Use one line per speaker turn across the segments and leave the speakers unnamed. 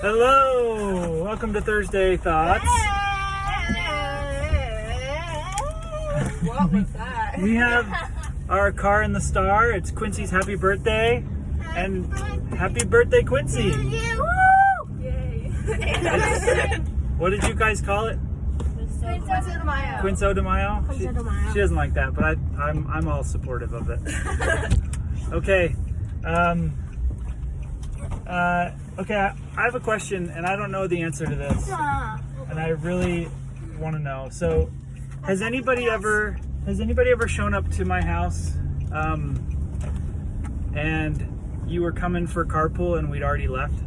Hello, welcome to Thursday Thoughts.
What was that?
We have our car in the star. It's Quincy's happy birthday, and happy birthday, Quincy.
Yay!
What did you guys call it?
Quincy de Mayo.
Quinzo de Mayo?
Quinzo de Mayo.
She doesn't like that, but I'm all supportive of it. Okay. Okay, I have a question, and I don't know the answer to this, and I really want to know. So, has anybody ever shown up to my house, and you were coming for carpool and we'd already left?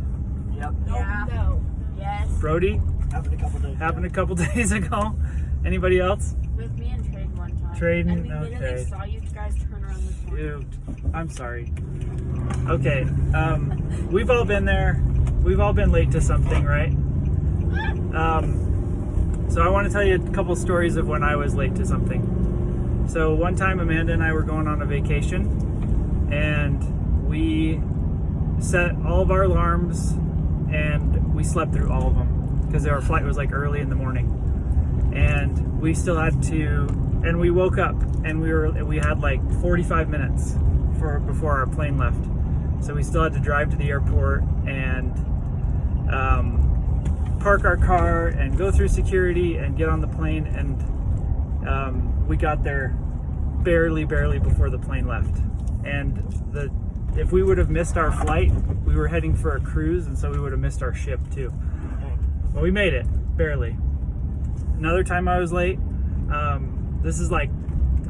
Yep.
Yeah. No. Yes.
Brody?
Happened a couple days.
Happened a couple days ago. Anybody else?
With me and Trade one time.
Traden,
and we literally
okay.
saw you guys turn around this morning.
Dude, I'm sorry. Okay, we've all been there. We've all been late to something, right? So I want to tell you a couple stories of when I was late to something. So one time Amanda and I were going on a vacation, and we set all of our alarms, and we slept through all of them because our flight was like early in the morning, and we still had to. And we woke up, and we had like 45 minutes before our plane left. So we still had to drive to the airport and park our car and go through security and get on the plane. And we got there barely before the plane left. And if we would have missed our flight, we were heading for a cruise, and so we would have missed our ship too. Well, we made it, barely. Another time I was late, this is like,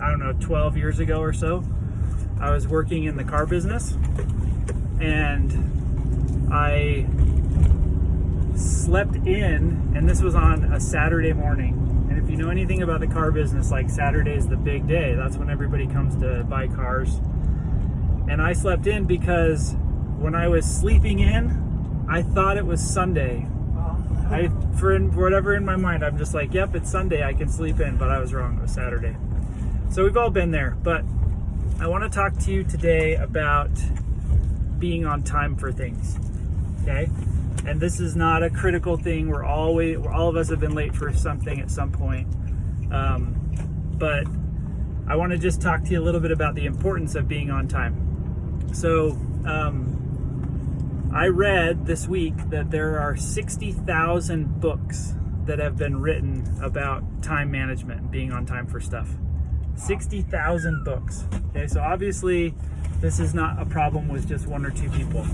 I don't know, 12 years ago or so. I was working in the car business, and I slept in, and this was on a Saturday morning. And if you know anything about the car business, like Saturday is the big day. That's when everybody comes to buy cars. And I slept in because when I was sleeping in, I thought it was Sunday. For whatever in my mind, I'm just like, yep, it's Sunday, I can sleep in, but I was wrong, it was Saturday. So we've all been there, but I want to talk to you today about being on time for things, okay? And this is not a critical thing. All of us have been late for something at some point, but I want to just talk to you a little bit about the importance of being on time. So, I read this week that there are 60,000 books that have been written about time management and being on time for stuff. 60,000 books. Okay, so obviously this is not a problem with just one or two people.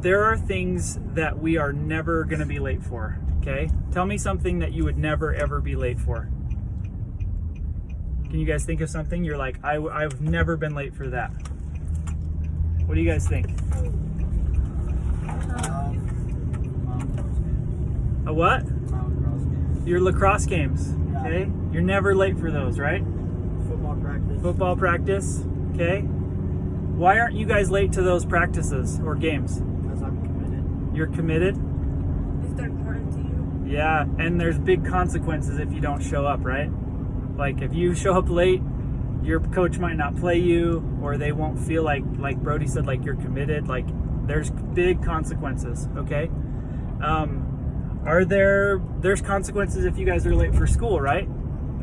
There are things that we are never going to be late for. Okay, tell me something that you would never ever be late for. Can you guys think of something you're like, I've never been late for that? What do you guys think? A what? Your lacrosse games. Okay, you're never late for those, right? Football practice. Okay, why aren't you guys late to those practices or games?
Because I'm committed.
You're committed?
Is that important to you?
Yeah, and there's big consequences if you don't show up, right? Like if you show up late, your coach might not play you, or they won't feel like Brody said, like you're committed. Like there's big consequences, okay? There's consequences if you guys are late for school, right?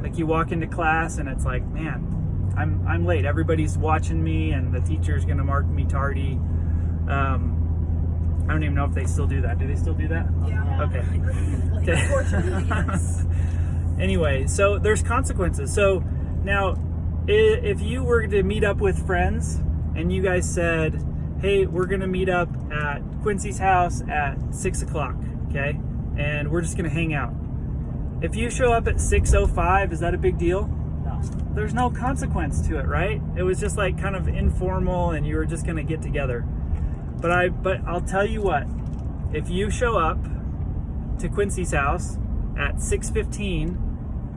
Like you walk into class and it's like, man, I'm late. Everybody's watching me, and the teacher's gonna mark me tardy. I don't even know if they still do that. Do they still do that?
Yeah.
Okay.
Unfortunately, yes.
Anyway, so there's consequences. So now, if you were to meet up with friends and you guys said, hey, we're going to meet up at Quincy's house at 6 o'clock, okay? And we're just going to hang out. If you show up at 6:05, is that a big deal?
No.
There's no consequence to it, right? It was just like kind of informal, and you were just going to get together. But I'll tell you what, if you show up to Quincy's house at 6:15,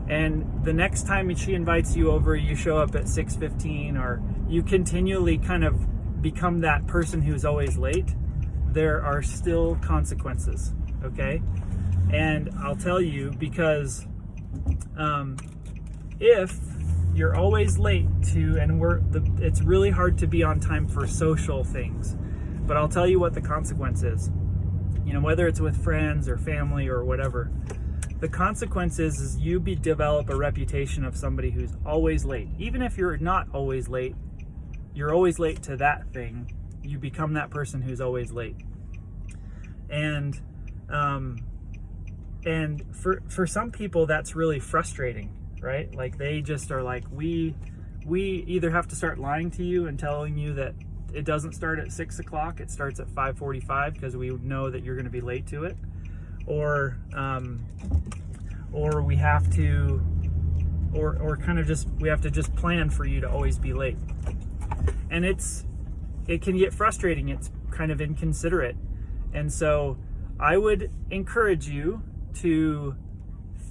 and the next time she invites you over, you show up at 6:15, or you continually kind of become that person who's always late, there are still consequences, okay? And I'll tell you, because if you're always late to, and it's really hard to be on time for social things, but I'll tell you what the consequence is. You know, whether it's with friends or family or whatever, the consequence is you develop a reputation of somebody who's always late. Even if you're not always late, you're always late to that thing. You become that person who's always late. And for some people, that's really frustrating, right? Like they just are like, we either have to start lying to you and telling you that it doesn't start at 6 o'clock, it starts at 5:45 because we know that you're going to be late to it, or we have to, or kind of just, we have to just plan for you to always be late. And it can get frustrating. It's kind of inconsiderate. And so I would encourage you to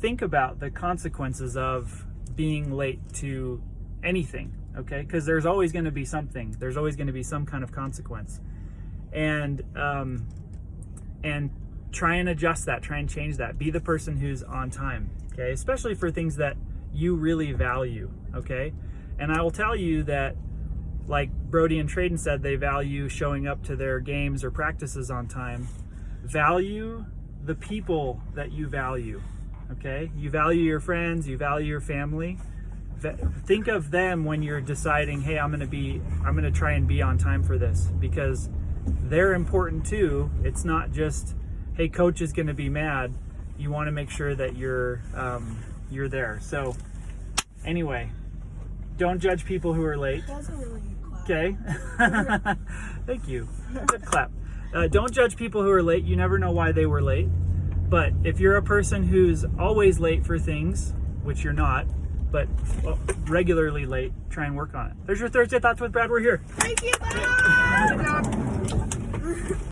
think about the consequences of being late to anything, okay? Because there's always going to be something. There's always going to be some kind of consequence. And try and adjust that. Try and change that. Be the person who's on time, okay? Especially for things that you really value, okay? And I will tell you that, like Brody and Traden said, they value showing up to their games or practices on time. Value the people that you value, okay? You value your friends, you value your family. Think of them when you're deciding, hey, I'm gonna try and be on time for this, because they're important too. It's not just, hey, coach is gonna be mad. You wanna make sure that you're there. So anyway, don't judge people who are late.
That's a really good clap.
Okay. Thank you. Good clap. Don't judge people who are late. You never know why they were late. But if you're a person who's always late for things, which you're not, but regularly late, try and work on it. There's your Thursday Thoughts with Brad. We're here.
Thank you, Bob.